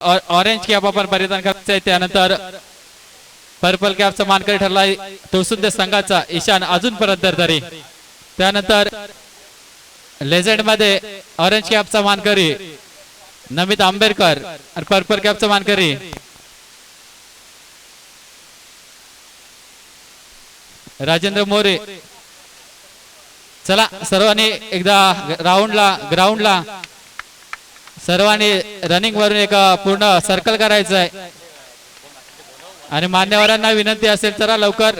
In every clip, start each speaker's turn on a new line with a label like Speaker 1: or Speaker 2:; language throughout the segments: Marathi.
Speaker 1: ऑरेंज कॅप आपण परिधान करायचं आहे। त्यानंतर पर्पल कॅपचा मानकरी ठरलाय तुळसुंदे संघाचा ईशान अजूनपर्यंत तरी। त्यानंतर लेजेंड मध्ये ऑरेंज कॅपचा मानकरी नमित आंबेडकर आणि पर्पल कॅपचा मानकरी राजेंद्र मोरे। चला सर्वांनी एकदा ग्राउंडला सर्वांनी रनिंग वरून एक पूर्ण सर्कल करायचं आहे आणि मान्यवरांना विनंती असेल चला लवकर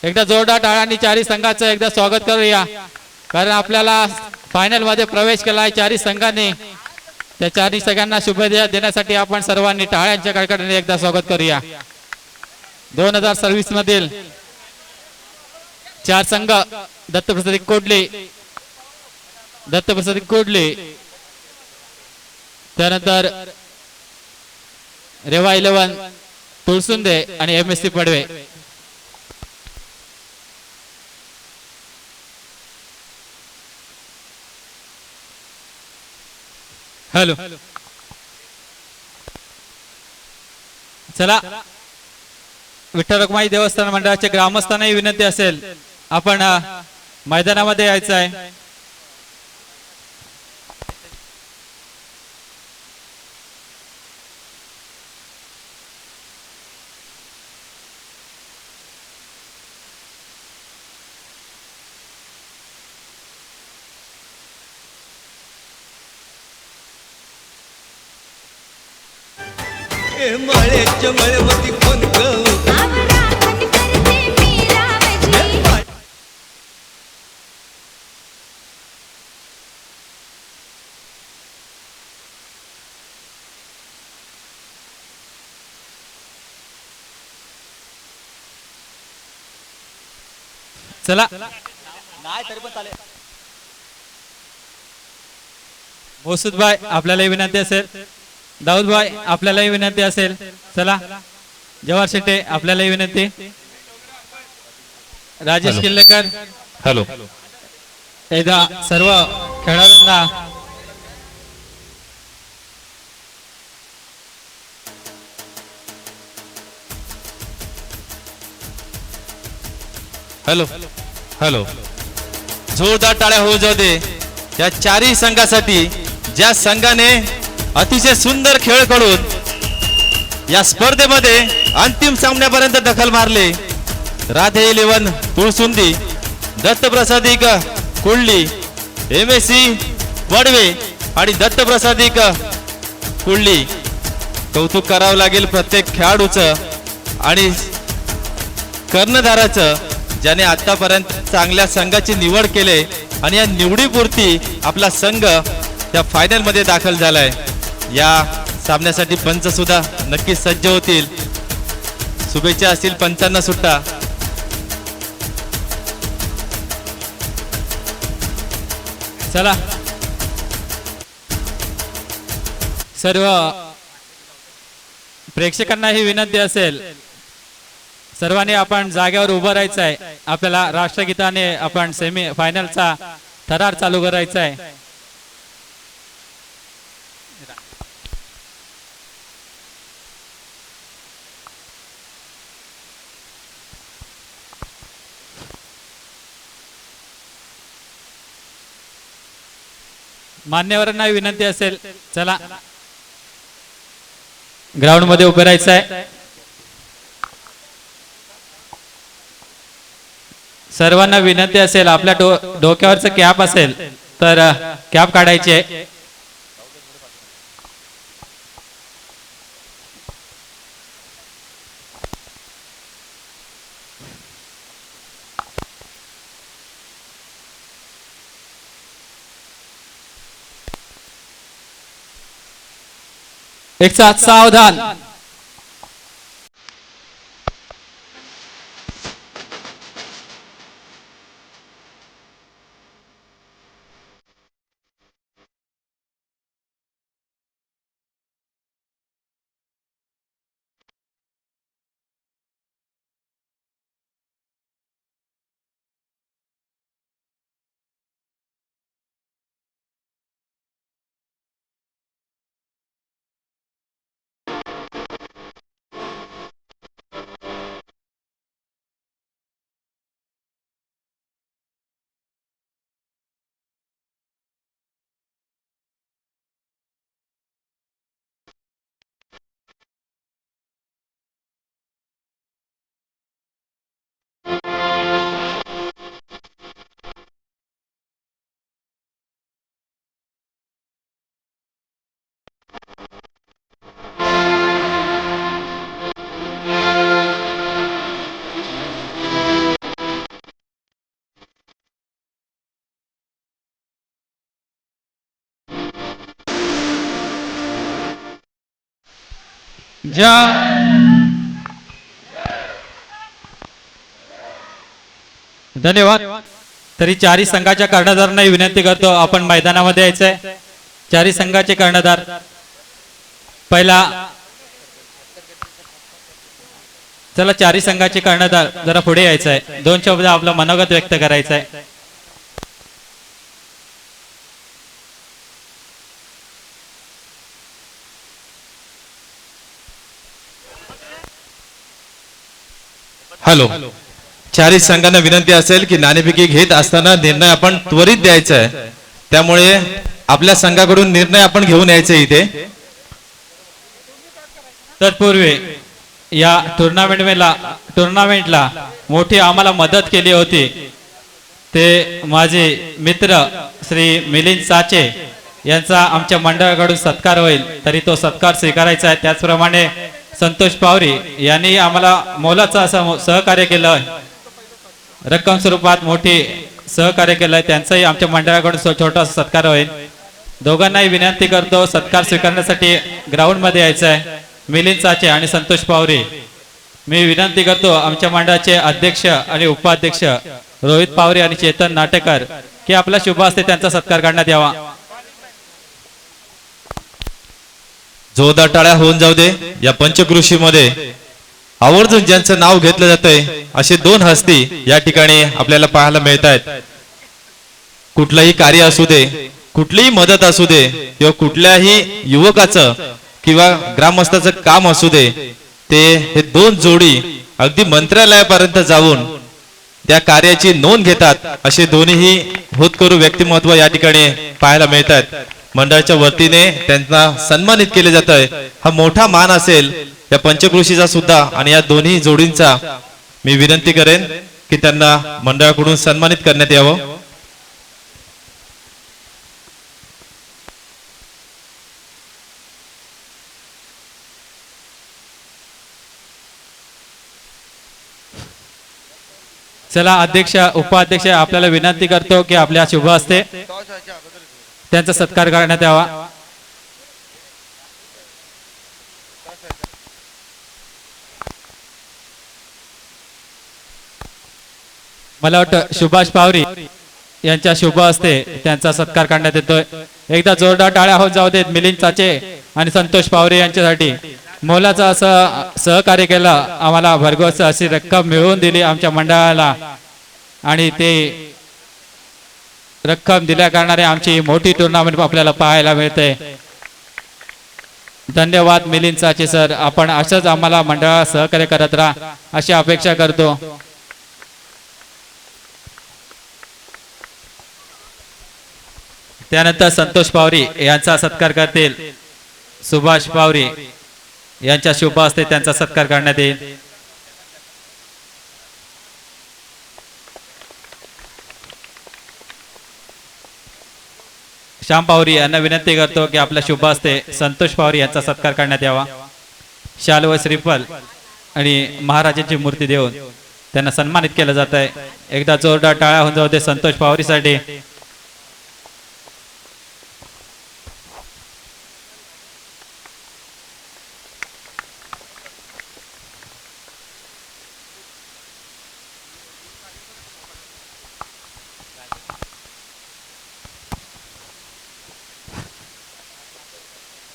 Speaker 1: एकदा जोरदार टाळ्यांनी चारी संघाचं एकदा स्वागत करूया, कारण आपल्याला फायनल मध्ये प्रवेश केला आहे चारी संघांनी। त्या चारी संघांना शुभेच्छा देण्यासाठी आपण सर्वांनी टाळ्यांच्या कडकडाटाने एकदा स्वागत करूया। 2026 मधील 4 संघ दत्तप्रसाद कोडले, त्यानंतर रेवा 11 तुळसुंदे आणि MSC पडवे। हॅलो चला विठ्ठल रखुमाई देवस्थान मंडळाच्या ग्रामस्थांनाही विनंती असेल आपण मैदानामध्ये यायचं आहे।
Speaker 2: मळेच्या मळवती कोण
Speaker 1: चला
Speaker 2: नाही तरी पण चालेल।
Speaker 1: मोसूद भाई आपल्यालाही विनंती असेल, दाऊद भाई आपल्यालाही विनंती असेल, चला जवाहर शेट्टे आपल्यालाही विनंती, राजेश किल्लेकर
Speaker 3: हॅलो
Speaker 1: एकदा सर्व खेळाडूंना
Speaker 3: हॅलो हॅलो जोरदार टाळ्या होऊ जाऊ दे या चारही संघासाठी, ज्या संघाने अतिशय सुंदर खेळ खेळून या स्पर्धेमध्ये अंतिम सामन्यापर्यंत दखल मारले। राधे 11 तुळसुंदी, दत्तप्रसादिक कुळली, MSC वडवे आणि दत्तप्रसादिक कुळली। कौतुक करावं लागेल प्रत्येक खेळाडूचं आणि कर्णधाराचं, ज्याने आतापर्यंत चांगल्या संघाची निवड केले आणि या निवडीपुरती आपला संघ त्या फायनल मध्ये दाखल झालाय। या सामन्यासाठी पंच सुद्धा नक्कीच सज्ज होतील। शुभेच्छा असतील पंचांना सुद्धा।
Speaker 1: चला सर्व प्रेक्षकांना ही विनंती असेल, सर्वांनी आपण जागेवर उभं राहायचं आहे। आपल्याला राष्ट्रगीताने आपण सेमी फायनलचा थरार चालू करायचा आहे। मान्यवरांना विनंती असेल चला ग्राउंड मध्ये उभं राहायचं आहे। सर्वांना विनंती असेल आपल्या डोक्यावरचं कॅप असेल तर कॅप काढायची आहे। एक साथ सावधान। ज्या धन्यवाद. तरी चारी संघाच्या कर्णधारांना विनंती करतो आपण मैदानामध्ये यायचंय. चारी संघाचे कर्णधार पहिला चला चारी संघाचे कर्णधार जरा पुढे यायचं आहे. दोन शब्द आपलं मनोगत व्यक्त करायचं आहे.
Speaker 3: हॅलो. चारही संघांना विनंती असेल की नाणेफेकी घेत असताना निर्णय आपण त्वरित द्यायचा आहे. त्यामुळे आपल्या संघाकडून निर्णय आपण घेऊन यायचे इथे.
Speaker 1: तत्पूर्वी या टुर्नामेंटला मोठी आम्हाला मदत केली होती ते माझे मित्र श्री मिलिंद साचे यांचा आमच्या मंडळाकडून सत्कार होईल. तरी तो सत्कार स्वीकारायचा आहे. त्याचप्रमाणे संतोष पावरी यांनी आम्हाला मोलाचं असं सहकार्य केलं, रक्कम स्वरूपात मोठी सहकार्य केलंय. त्यांचाही आमच्या मंडळाकडून छोटासा सत्कार होईल. दोघांनाही विनंती करतो सत्कार स्वीकारण्यासाठी ग्राउंड मध्ये यायचं आहे. मिलिंद साचे आणि संतोष पावरी. मी विनंती करतो आमच्या मंडळाचे अध्यक्ष आणि उपाध्यक्ष रोहित पावरे आणि चेतन नाटेकर की आपला शुभ असते त्यांचा सत्कार करण्यात यावा.
Speaker 3: जोरदार टाळ्या होऊन जाऊ दे. या पंचकृषीमध्ये आवर्जून ज्यांचं नाव घेतलं जातंय असे दोन हस्ती या ठिकाणी आपल्याला पाहायला मिळत आहेत. कुठलंही कार्य असू दे, कुठलीही मदत असू दे किंवा कुठल्याही युवकाचं किंवा ग्रामस्थाचं काम असू दे, ते हे दोन जोडी अगदी मंत्रालयापर्यंत जाऊन त्या कार्याची नोंद घेतात. असे दोन्हीही होतकरू व्यक्तिमत्व या ठिकाणी पाहायला मिळतात. मंडळाच्या वतीने त्यांना सन्मानित केले जात आहे. हा मोठा मान असेल या पंचकृषीचा सुद्धा. आणि या दोन्ही जोडींचा मी विनंती करेन की त्यांना मंडळाकडून सन्मानित करण्यात यावं.
Speaker 1: चला अध्यक्ष उपाध्यक्ष आपल्याला विनंती करतो की आपल्या शुभ हस्ते त्यांचा सत्कार करण्यात यावा. मला वाटतं सुभाष पावरी यांच्या शुभ हस्ते त्यांचा सत्कार करण्यात येतोय. एकदा जोरदार टाळ्या होत जाऊ देत मिलिंद चाचे आणि संतोष पावरे यांच्यासाठी. मोलाचं असं सहकार्य केलं, आम्हाला भरघोस अशी रक्कम मिळवून दिली आमच्या मंडळाला आणि ते रक्कम दिल्या करणारे आमची मोठी टुर्नामेंट आपल्याला पाहायला मिळते. धन्यवाद मिलिंद चाचे सर. आपण असंच आम्हाला मंडळाला सहकार्य करत राहा अशी अपेक्षा करतो. त्यानंतर संतोष पावरी यांचा सत्कार करतील सुभाष पावरी यांच्या शुभ हस्ते त्यांचा सत्कार करण्यात येईल. श्याम पावरी यांना विनंती करतो की आपल्या शुभ हस्ते संतोष पावरी यांचा सत्कार करण्यात यावा. शाल व श्रीफल आणि महाराजांची मूर्ती देऊन त्यांना सन्मानित केलं जात आहे. एकदा जोरदार टाळ्या होऊन जाऊ दे संतोष पावरीसाठी.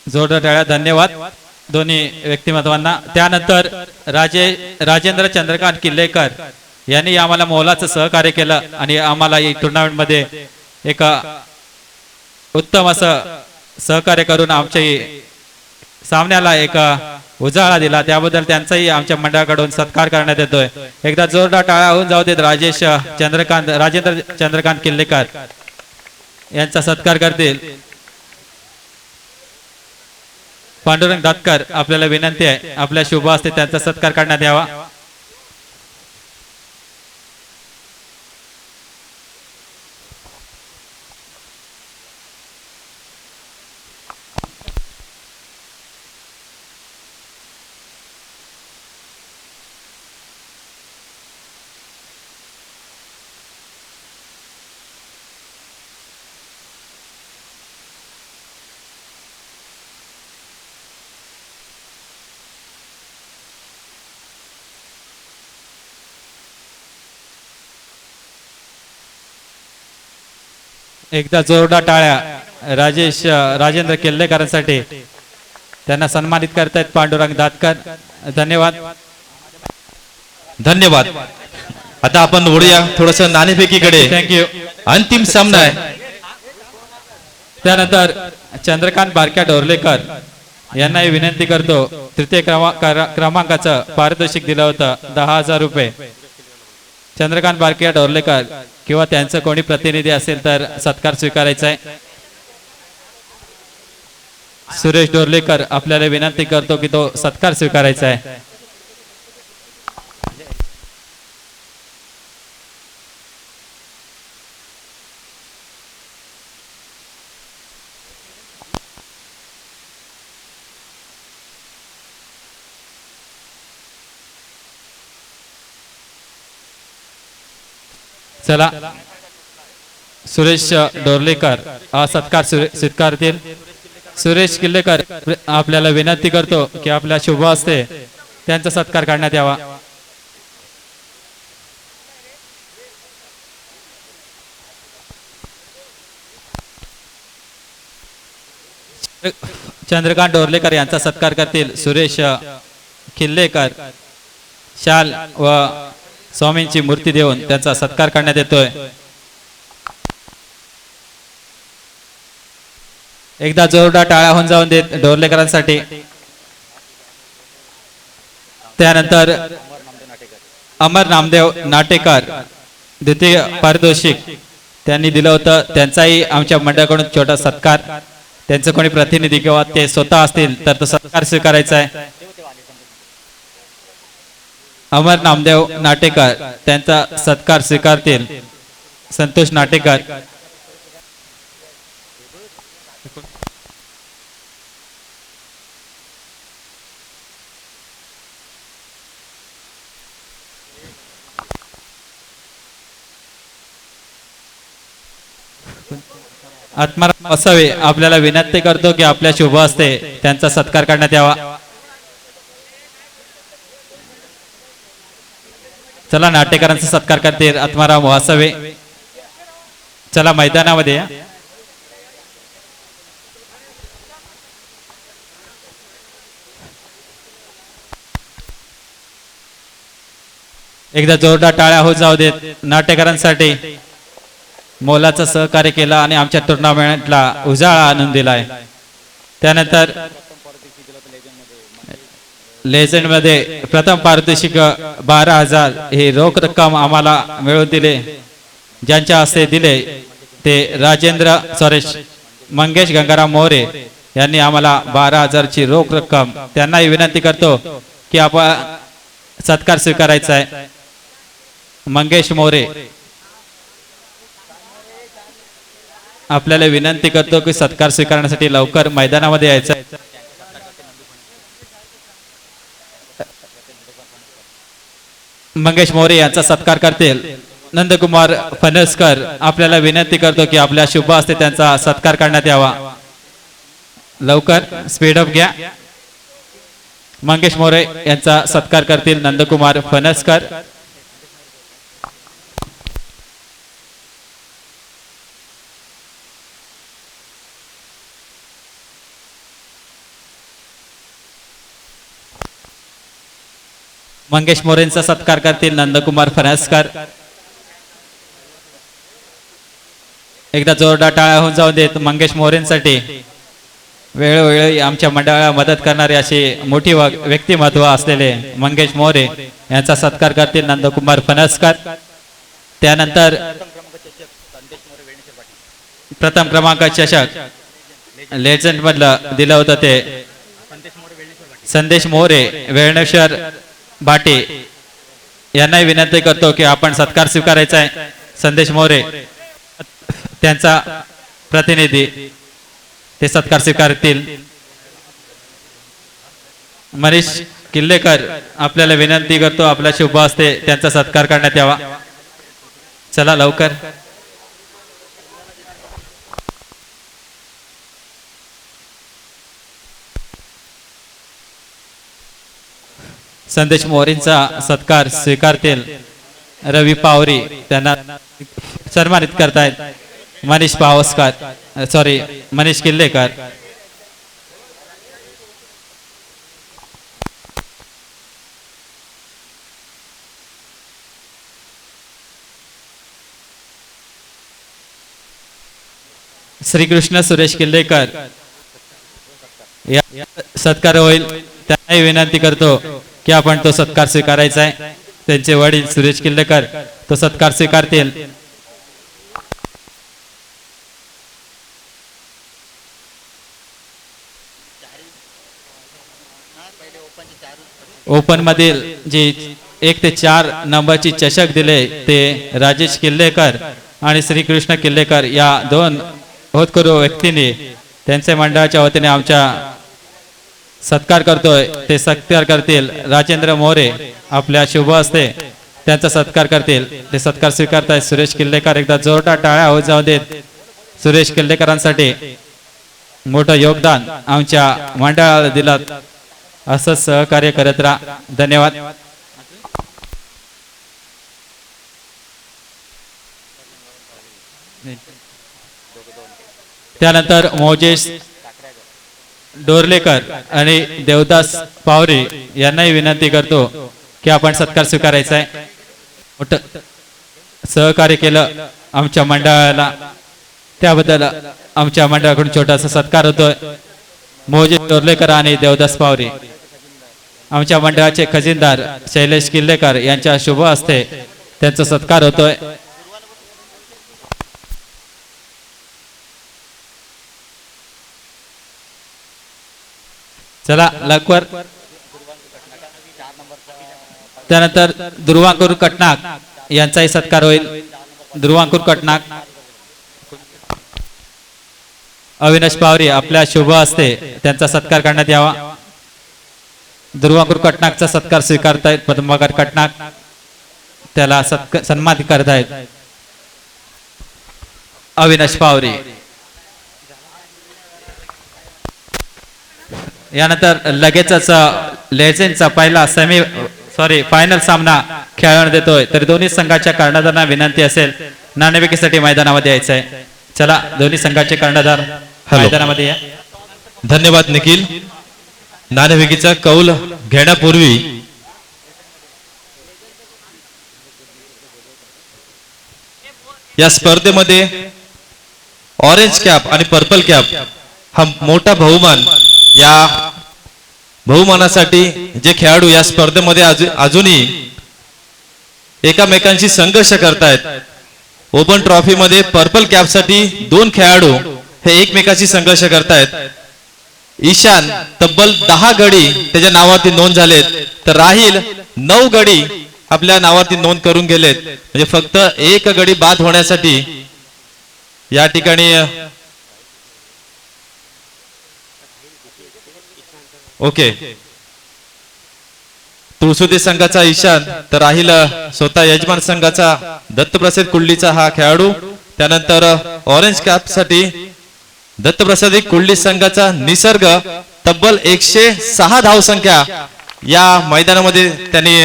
Speaker 1: जोरदार टाळ्या. धन्यवाद दोन्ही व्यक्तिमत्वांना. त्यानंतर राजेंद्र चंद्रकांत किल्लेकर यांनी आम्हाला मोलाचं सहकार्य केलं आणि आम्हाला या टुर्नामेंट मध्ये एक उत्तम असं सहकार्य करून आमच्या सामन्याला एक उजाळा दिला. त्याबद्दल त्यांचाही आमच्या मंडळाकडून सत्कार करण्यात येतोय. एकदा जोरदार टाळ्या होऊन जाऊ देत राजेंद्र चंद्रकांत किल्लेकर यांचा सत्कार करतील पांडुरंग दातकर. आपल्याला विनंती आहे आपल्या शुभ हस्ते त्यांचा सत्कार करण्यात यावा. एकदा जोरदार टाळ्या राजेंद्र किल्लेकरांसाठी. त्यांना सन्मानित करतायत पांडुरंग दातकर. धन्यवाद.
Speaker 3: धन्यवाद. आता आपण वळूया थोडस नाणेफेकीकडे.
Speaker 1: थँक्यू.
Speaker 3: अंतिम सामना आहे.
Speaker 1: त्यानंतर चंद्रकांत बारक्या डोरलेकर यांनाही विनंती करतो. तृतीय क्रमांकाचं पारितोषिक दिलं होतं 10,000 रुपये. चंद्रकांत बारक्या डोरलेकर किंवा त्यांचं कोणी प्रतिनिधी असेल तर सत्कार स्वीकारायचा आहे. सुरेश डोरलेकर आपल्याला विनंती करतो की तो सत्कार स्वीकारायचा आहे. चला, सुरेश डोरलेकर हा सत्कार स्वीकारतील. सुरेश किल्लेकर आपल्याला विनंती करतो की आपल्या शुभ हस्ते त्यांचा सत्कार करण्यात यावा. चंद्रकांत डोरलेकर यांचा सत्कार करतील सुरेश किल्लेकर. शाल व स्वामींची मूर्ती देऊन त्यांचा सत्कार करण्यात येतोय. एकदा जोरदार टाळ्या होऊन जाऊन देत डोरलेकरांसाठी. त्यानंतर अमर नामदेव नाटेकर द्वितीय पारितोषिक त्यांनी दिलं होतं. त्यांचाही आमच्या मंडळाकडून छोटा सत्कार. त्यांचं कोणी प्रतिनिधी किंवा ते स्वतः असतील तर तो सत्कार स्वीकारायचा आहे. अमर नामदेव नाटेकर त्यांचा सत्कार स्वीकारतील संतोष नाटेकर. आत्माराम वसावे आपल्याला विनंती करतो की आपल्या शुभ हस्ते त्यांचा सत्कार करण्यात यावा. चला, नाटेकरांचा सत्कार करतील आत्माराम वासवे. चला मैदानामध्ये या. एकदा जोरदार टाळ्या हो जाऊ देत नाटेकरांसाठी. मोलाचं सहकार्य केलं आणि आमच्या टुर्नामेंटला उजाळा आणून दिलाय. त्यानंतर लेजंड मध्ये प्रथम पारितोषिक 12,000 ही रोख रक्कम आम्हाला मिळवून दिले. ज्यांच्या हस्ते दिले ते मंगेश गंगाराम मोरे यांनी आम्हाला 12,000ची रोख रक्कम. त्यांनाही विनंती करतो की आपण सत्कार स्वीकारायचा आहे. मंगेश मोरे आपल्याला विनंती करतो की सत्कार स्वीकारण्यासाठी लवकर मैदानामध्ये यायचं. मंगेश मोरे यांचा सत्कार करतील नंदकुमार फणसकर. आपल्याला विनंती करतो की आपल्या शुभ हस्ते त्यांचा सत्कार करण्यात यावा. लवकर स्पीडअप घ्या. मंगेश मोरे यांचा सत्कार करतील नंदकुमार फणसकर. मंगेश मोरेंचा सत्कार करतील नंदकुमार फणसकर. एकदा जोरदार टाळ्या होऊन जाऊ देत मंगेश मोरेंसाठी. वेळोवेळी आमच्या मंडळाला मदत करणारे असे मोठी व्यक्तिमत्व असलेले मंगेश मोरे यांचा सत्कार करतील नंदकुमार फणसकर. त्यानंतर प्रथम क्रमांक चषक लेजंड मधलं दिलं होतं ते संदेश मोरे वेळणेश्वर भाटे यांनाही विनंती करतो की आपण सत्कार स्वीकारायचा आहे. संदेश मोरे त्यांचा प्रतिनिधी ते सत्कार स्वीकारतील. मनीष किल्लेकर आपल्याला विनंती करतो आपल्या शुभ हस्ते त्यांचा सत्कार करण्यात यावा. चला लवकर. संदेश मोरेंचा सत्कार स्वीकारतील रवी पावरी. त्यांना सन्मानित करतायत. मनीष पावसकर सॉरी मनीष किल्लेकर. श्रीकृष्ण सुरेश किल्लेकर या सत्कार होईल. त्यांनाही विनंती करतो की आपण तो सत्कार स्वीकारायचा आहे. त्यांचे वडील सुरेश किल्लेकर तो सत्कार स्वीकारतील. ओपन मधील जी 1 ते 4 नंबरची चषक दिले ते राजेश किल्लेकर आणि श्रीकृष्ण किल्लेकर या 2 होतकरू व्यक्तींनी त्यांच्या मंडळाच्या वतीने आमच्या सत्कार करतोय. ते सत्कार करतील. राजेंद्र मोरे आपल्या शुभ हस्ते त्यांचा सत्कार करतील. ते सत्कार स्वीकारताय सुरेश किल्लेकर. एकदा जोरदार टाळ्या हो जाऊ देत सुरेश किल्लेकरांसाठी. मोठं योगदान आमच्या मंडळाला दिलात. असंच सहकार्य करत राहा. धन्यवाद. त्यानंतर मोजेश डोरलेकर आणि देवदास पावरे यांनाही विनंती करतो की आपण सत्कार स्वीकारायचा आहे. मोठं सहकार्य केलं आमच्या मंडळाला त्याबद्दल आमच्या मंडळाकडून छोटासा सत्कार होतोय. मोजेश डोरलेकर आणि देवदास पावरे आमच्या मंडळाचे खजिनदार शैलेश किल्लेकर यांच्या शुभ हस्ते त्यांचा सत्कार होतोय. चला लवकर. त्यानंतर दुर्वांकूर कटनाक यांचाही सत्कार होईल. दुर्वांकूर कटनाक अविनाश पावरी आपल्या शुभ हस्ते त्यांचा सत्कार करण्यात यावा. दुर्वांकूर कटनाकचा सत्कार स्वीकारतायत पद्माकर कटनाक. त्याला सन्मानित करतायत अविनाश पावरी. यानंतर लगेचच लेजेंडचा पहिला फायनल सामना खेळवण्यात देतोय. तर दोन्ही संघाच्या कर्णधारांना विनंती असेल नाणेफेकीसाठी मैदानामध्ये यायचंय. चला दोन्ही संघाचे कर्णधार मैदानामध्ये या.
Speaker 3: धन्यवाद निखिल. नाणेफेकीचा कौल घेण्यापूर्वी या स्पर्धेमध्ये ऑरेंज कॅप आणि पर्पल कॅप हा मोठा बहुमान. या बहुमानासाठी जे खेळाडू या स्पर्धेमध्ये अजूनही एकामेकांशी संघर्ष करतायत. ओपन ट्रॉफी मध्ये पर्पल कॅप साठी 2 खेळाडू हे एकमेकांशी संघर्ष करतायत. ईशान तब्बल 10 गडी त्याच्या नावावरती नोंद झालेत. तर राहिल 9 गडी आपल्या नावावरती नोंद करून गेलेत. म्हणजे फक्त 1 गडी बाद होण्यासाठी या ठिकाणी ओके तुळसुदे संघाचा ईशान तर राहील स्वतः यजमान संघाचा दत्तप्रसाद कुल्लीचा हा खेळाडू. त्यानंतर ऑरेंज कॅप साठी दत्तप्रसाद कुल्ली संघाचा निसर्ग तब्बल 106 धावसंख्या या मैदानामध्ये त्यांनी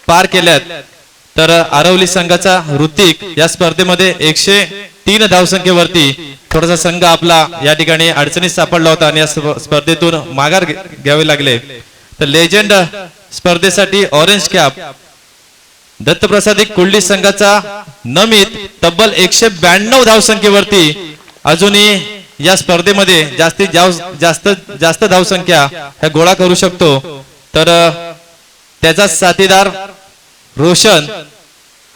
Speaker 3: पार केल्यात. तर आरवली संघाचा ऋतिक या स्पर्धेमध्ये 103 धावसंख्येवरती थोडासा संघ आपला या ठिकाणी अडचणीत सापडला होता आणि या स्पर्धेतून माघार घ्यावे लागले. तर लेजंड स्पर्धेसाठी ऑरेंज कॅप दत्तप्रसाद कुल्ली संघाचा नमित तब्बल 192 धावसंख्येवरती अजूनही या स्पर्धेमध्ये जास्त धावसंख्या ह्या गोळा करू शकतो. तर त्याचा साथीदार रोशन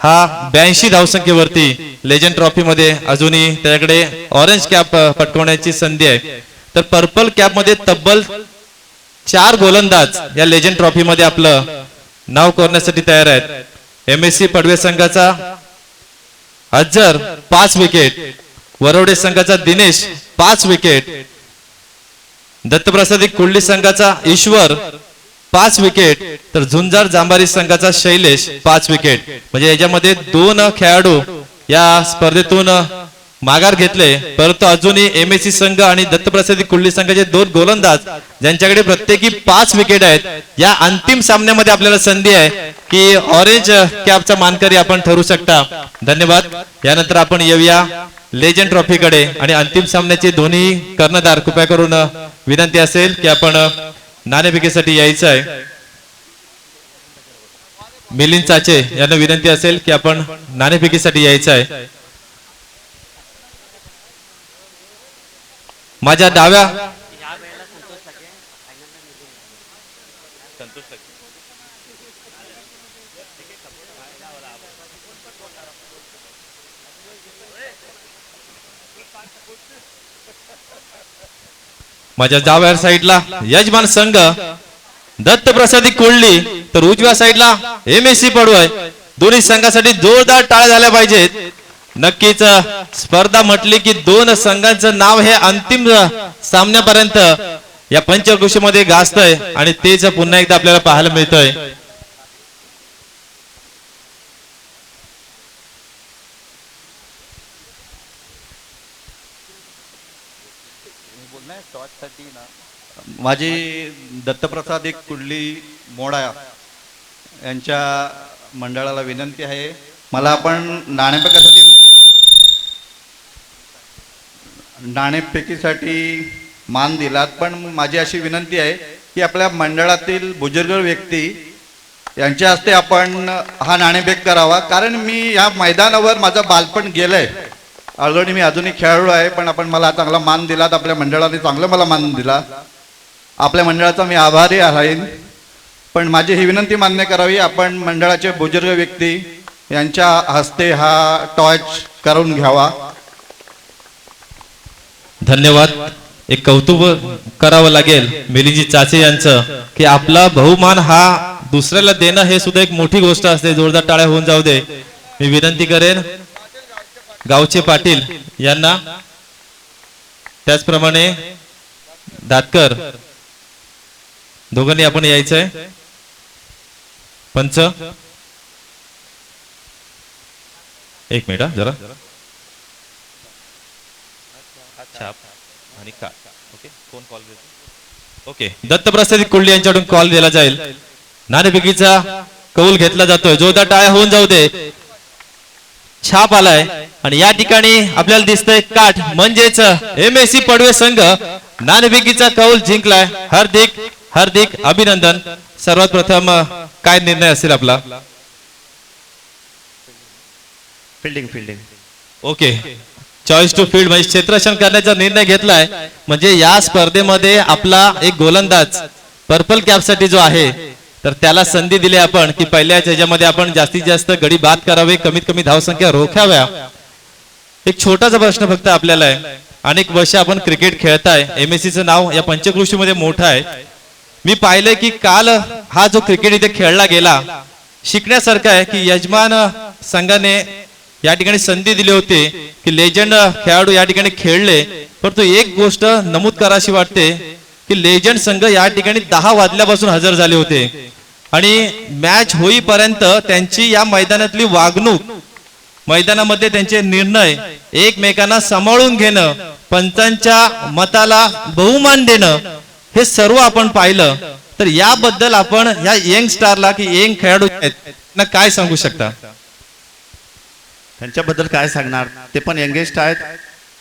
Speaker 3: हा 82 धावसंख्येवरती लेजंड ट्रॉफी मध्ये अजूनही त्याच्याकडे ऑरेंज कॅप पटकवण्याची संधी आहे. तर पर्पल कॅप मध्ये तब्बल 4 गोलंदाज या लेजंड ट्रॉफी मध्ये आपलं नाव करण्यासाठी तयार आहेत. MSC पडवे संघाचा अज्जर 5 विकेट, वरवडे संघाचा दिनेश 5 विकेट, दत्तप्रसाद कुल्ली संघाचा ईश्वर 5 विकेट, तर झुंजार जांभारी संघाचा शैलेश 5 विकेट. म्हणजे याच्यामध्ये 2 खेळाडू या स्पर्धेतून माघार घेतले. परंतु अजूनही MSC संघ आणि दत्तप्रसाद कुल्ली संघाचे 2 गोलंदाज ज्यांच्याकडे प्रत्येकी 5 विकेट आहेत. या अंतिम सामन्यामध्ये आपल्याला संधी आहे की ऑरेंज कॅपचा मानकरी आपण ठरू शकता. धन्यवाद. यानंतर आपण येऊया लेजंड ट्रॉफीकडे आणि अंतिम सामन्याचे दोन्ही कर्णधार कृपया करून विनंती असेल की आपण नाणेफेकीसाठी यायचं आहे. मिलिंद चाचे यांना विनंती असेल की आपण नाणेफेकीसाठी यायचं आहे. माझ्या डाव्या माझ्या डाव्या साईडला यजमान संघ दत्तप्रसादी कोल्ही, तर उजव्या साईडला MSC पडवय. दोन्ही संघासाठी जोरदार टाळ्या झाल्या पाहिजेत. नक्कीच स्पर्धा म्हटली की दोन संघांचं नाव हे अंतिम सामन्यापर्यंत या पंचक्रोशीमध्ये गाजतंय आणि तेच पुन्हा एकदा आपल्याला पाहायला मिळतंय.
Speaker 4: माझी दत्तप्रसाद एक कुडली मोडा यांच्या मंडळाला विनंती आहे, मला आपण नाणेफेकीसाठी मान दिलात, पण माझी अशी विनंती आहे की आपल्या मंडळातील बुजुर्ग व्यक्ती यांच्या हस्ते आपण हा नाणेफेक करावा. कारण मी या मैदानावर माझं बालपण गेलंय. ऑलरेडी मी अजूनही खेळाडू आहे, पण आपण मला चांगला मान दिलात, आपल्या मंडळाने चांगला मला मान दिला. आपल्या मंडळाचा मी आभारी आहे. पण माझी ही विनंती मान्य करावी, आपण मंडळाचे बुजुर्ग व्यक्ती यांच्या हस्ते हा टॉर्च करून घ्यावा.
Speaker 3: धन्यवाद. एक कौतुक करावं लागेल मिलिंदजी चाचे यांचं की आपला बहुमान हा दुसऱ्याला देणं हे सुद्धा एक मोठी गोष्ट असते. जोरदार टाळ्या होऊन जाऊ दे. मी विनंती करेन गावचे पाटील यांना, त्याचप्रमाणे दातकर दोघांनी आपण यायचंय. पंच एक मिनिट जरा आणि का ओके कोण कॉल ओके दत्तप्रसाद कोल्हे यांच्याकडून कॉल दिला जाईल. नाणेफेकीचा कौल घेतला जातोय. जोरदार टाळ्या होऊन जाऊ दे. छाप आलाय आणि या ठिकाणी आपल्याला दिसतंय काठ, म्हणजेच MSC पडवे संघ नाणेफेकीचा कौल जिंकलाय. हार्दिक हार्दिक अभिनंदन. सर्वात प्रथम काय निर्णय असेल आपला?
Speaker 4: Fielding
Speaker 3: okay, choice to field म्हणजे क्षेत्ररक्षण करण्याचा निर्णय घेतलाय. म्हणजे या स्पर्धेमध्ये आपला एक गोलंदाज पर्पल कॅप साठी जो आहे तर त्याला संधी दिली आपण की पहिल्याच ह्याच्यामध्ये आपण जास्तीत जास्त गडी बाद करावे, कमीत कमी धावसंख्या रोखाव्या. एक छोटासा प्रश्न फक्त आपल्याला आहे. अनेक वर्ष आपण क्रिकेट खेळताय, MSCचं नाव या पंचक्रोशीमध्ये मोठं आहे. मी पाहिलंय की काल हा जो क्रिकेट इथे खेळला गेला शिकण्यासारखा आहे की यजमान संघाने या ठिकाणी संधी दिली होती की लेजंड खेळाडू या ठिकाणी खेळले. परंतु एक गोष्ट नमूद करावी वाटते की लेजंड संघ या ठिकाणी 10 वाजल्यापासून हजर झाले होते आणि मॅच होईपर्यंत त्यांची या मैदानातली वागणूक, मैदानामध्ये त्यांचे निर्णय एकमेकांना सांभाळून घेणं, पंचांच्या मताला बहुमान देणं, हे सर्व आपण पाहिलं. तर याबद्दल आपण या यंग स्टारला की यंग खेळाडू आहेत त्यांना काय सांगू शकता?
Speaker 5: त्यांच्याबद्दल काय सांगणार, ते पण यंगेस्ट आहेत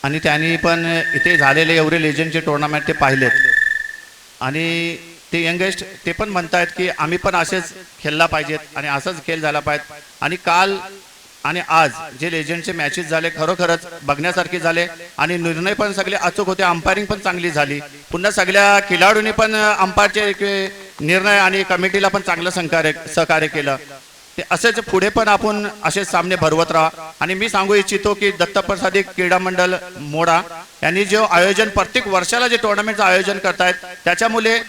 Speaker 5: आणि त्यांनी पण इथे झालेले एवढे लेजंडचे टुर्नामेंट ते पाहिलेत आणि ते यंगेस्ट ते पण म्हणतायत की आम्ही पण असेच खेळला पाहिजेत आणि असाच खेळ झाला पाहिजे. आणि काल आणि आज जे लेजंडचे मॅचेस झाले खरोखरच बघण्यासारखे झाले आणि निर्णय पण सगळे अचूक होते. अंपायरिंग पण चांगली झाली. पुन्हा सगळ्या खेळाडूंनी पण अंपायरचे निर्णय आणि कमिटीला पण चांगलं सहकार्य केलं. ते असेच पुढे पण आपण असे सामने भरवत राहा. आणि मी सांगू इच्छितो की दत्तप्रसादी क्रीडा मंडळ मोडा यांनी जो आयोजन प्रत्येक वर्षाला जे टुर्नामेंटचं आयोजन करतायत त्याच्यामुळे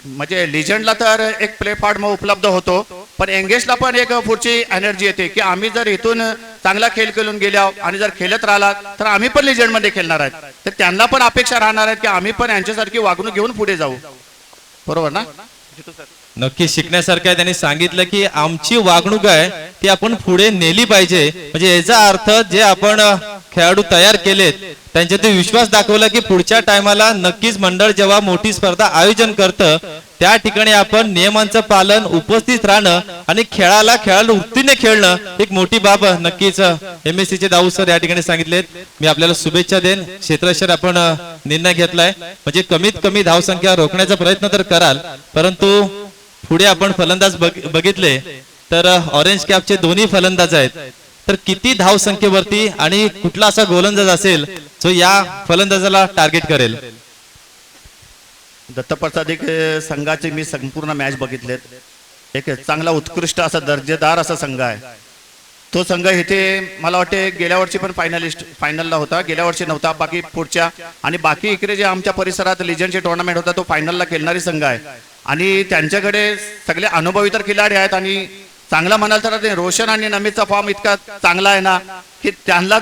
Speaker 5: म्हणजे लिजंडला तर एक प्लेटफॉर्म उपलब्ध होतो, पण एंगेजला पण एक पुढची एनर्जी येते की आम्ही जर इथून चांगला खेळ खेळून गेल्या आणि जर खेळत राहिला तर आम्ही पण लिजंडमध्ये खेळणार आहेत. तर त्यांना पण अपेक्षा राहणार आहेत की आम्ही पण यांच्यासारखी वागणूक घेऊन पुढे जाऊ. बरोबर ना?
Speaker 3: नक्की शिकण्यासारखं आहे. त्यांनी सांगितलं की आमची वागणूक आहे ती आपण पुढे नेली पाहिजे. म्हणजे याचा अर्थ जे आपण खेळाडू तयार केलेत त्यांच्यात विश्वास दाखवला की पुढच्या टायमाला नक्कीच मंडळ जेव्हा मोठी स्पर्धा आयोजन करतं त्या ठिकाणी आपण नियमांचं पालन, उपस्थित राहणं आणि खेळाला वृत्तीने खेळणं एक मोठी बाब नक्कीच MSC चे दाऊ सर या ठिकाणी सांगितलेत. मी आपल्याला शुभेच्छा देईन. क्षेत्रशर आपण निर्णय घेतलाय, म्हणजे कमीत कमी धावसंख्या रोखण्याचा प्रयत्न तर कराल, परंतु पुढे आपण फलंदाज बघितले तर ऑरेंज कॅपचे दोन्ही फलंदाज आहेत. तर किती धावसंख्येवरती आणि कुठला असा गोलंदाज असेल जो या फलंदाजाला टार्गेट करेल?
Speaker 5: दत्तप्रसाद एक संघाचे मी संपूर्ण मॅच बघितलेत. एक चांगला उत्कृष्ट असा दर्जेदार असा संघ आहे. तो संघ इथे मला वाटते गेल्या वर्षी पण फायनलला होता, गेल्या वर्षी नव्हता, बाकी पुढच्या आणि बाकी इकडे जे आमच्या परिसरात लिजनचे टुर्नामेंट होता तो फायनलला खेळणारी संघ आहे. आणि त्यांच्याकडे सगळे अनुभवी तर खिलाडी आहेत आणि चांगला म्हणाल तर ते रोशन आणि नमितचा फॉर्म इतका चांगला आहे ना की त्यांना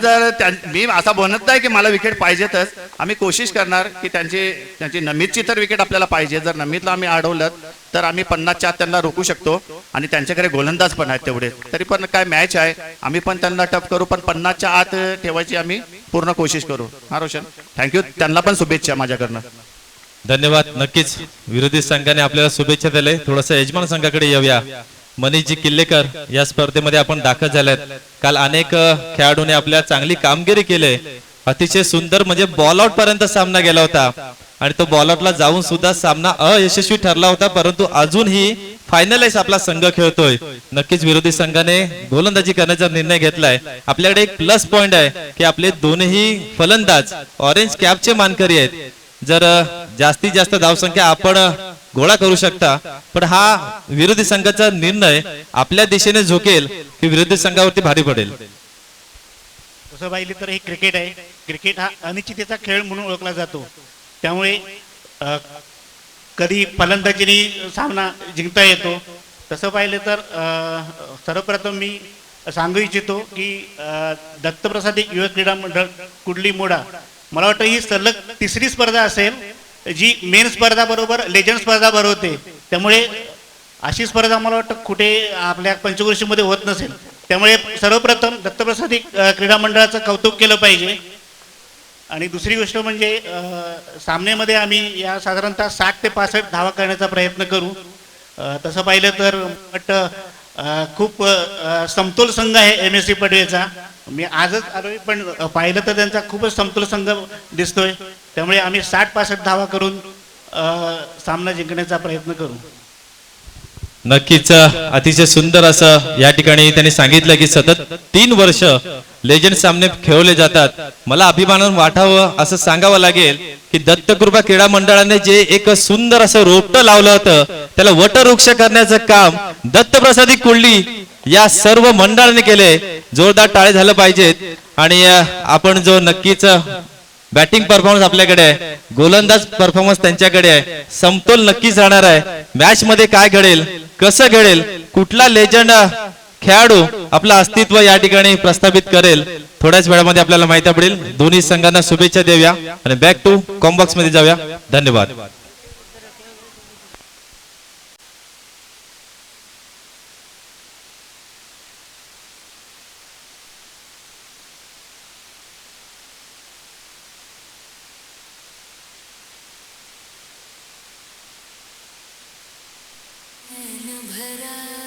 Speaker 5: मी असा बनत नाही की मला विकेट पाहिजेतच. आम्ही कोशिश करणार की त्यांची नमितची तर विकेट आपल्याला पाहिजे. जर नमितला आम्ही अडवलं तर आम्ही 50च्या आत त्यांना रोखू शकतो आणि त्यांच्याकडे गोलंदाज पण आहेत तेवढे. तरी पण काय मॅच आहे, आम्ही पण त्यांना टफ करू, पण 50च्या आत ठेवायची आम्ही पूर्ण कोशिश करू. हा रोशन, थँक्यू. त्यांना पण शुभेच्छा माझ्याकडनं.
Speaker 3: धन्यवाद. नक्कीच विरोधी संघाने आपल्याला शुभेच्छा दिले. थोडस यजमान संघाकडे येऊया. मनीषजी किल्लेकर या स्पर्धेमध्ये आपण दाखल झालेत. काल अनेक खेळाडूंनी आपल्या चांगली कामगिरी केली. अतिशय सुंदर म्हणजे बॉल आउट पर्यंत सामना गेला होता आणि तो बॉल आउटला जाऊन सुद्धा सामना अयशस्वी ठरला होता, परंतु अजूनही फायनलाइज आपला संघ खेळतोय. नक्कीच विरोधी संघाने गोलंदाजी करण्याचा निर्णय घेतलाय. आपल्याकडे एक प्लस पॉइंट आहे की आपले दोन्ही फलंदाज ऑरेंज कॅपचे मानकरी आहेत. जर जास्तीत जास्त धावसंख्या आपण गोळा करू शकता, पण हा विरोधी संघाचा निर्णय आपल्या दिशेने झोकेल की विरोधी संघावरती भारी पडेल.
Speaker 6: तसं पाहिलं तर हे क्रिकेट आहे. क्रिकेट हा अनिश्चिततेचा खेळ म्हणून ओळखला जातो. त्यामुळे कधी फलंदाजीने सामना जिंकता येतो. तसं पाहिलं तर सर्वप्रथम मी सांगू इच्छितो की दत्तप्रसाद युवा क्रीडा मंडळ कुडली मोडा, मला वाटतं ही सलग तिसरी स्पर्धा असेल जी मेन स्पर्धा बरोबर लेजंड स्पर्धा भरवते. त्यामुळे अशी स्पर्धा मला वाटतं कुठे आपल्या पंचक्रोशीमध्ये होत नसेल. त्यामुळे सर्वप्रथम दत्तप्रसाद क्रीडा मंडळाचं कौतुक केलं पाहिजे. आणि दुसरी गोष्ट म्हणजे सामन्यामध्ये आम्ही या साधारणतः 60 ते 65 धावा करण्याचा प्रयत्न करू. तसं पाहिलं तर वाटतं खूप समतोल संघ आहे MSC पडवेचा. मी आजच आलोय पण पाहिलं तर त्यांचा खूपच समतोल संघ दिसतोय. त्यामुळे आम्ही 60-65 धावा करून सामना जिंकण्याचा प्रयत्न करू.
Speaker 3: नक्कीच अतिशय सुंदर असं या ठिकाणी त्यांनी सांगितलं की सतत 3 वर्ष लेजंड सामने खेळवले जातात. मला अभिमान वाटावं असं सांगावं लागेल की दत्तकृपा क्रीडा मंडळाने जे एक सुंदर असं रोपटं लावलं होतं त्याला वटवृक्ष करण्याचं काम दत्तप्रसादी कुडली या सर्व मंडळाने केले. जोरदार टाळे झालं पाहिजेत. आणि आपण जो नक्कीच बॅटिंग परफॉर्मन्स आपल्याकडे आहे, गोलंदाज परफॉर्मन्स त्यांच्याकडे आहे, समतोल नक्कीच राहणार आहे. मॅच मध्ये काय घडेल, कसं घडेल, कुठला लेजंड खेळाडू आपलं अस्तित्व या ठिकाणी प्रस्थापित करेल, थोड्याच वेळामध्ये आपल्याला माहिती पडेल. दोन्ही संघांना शुभेच्छा देऊया आणि बॅक टू कॉम्बॉक्स मध्ये जाऊया. धन्यवाद.
Speaker 7: भरा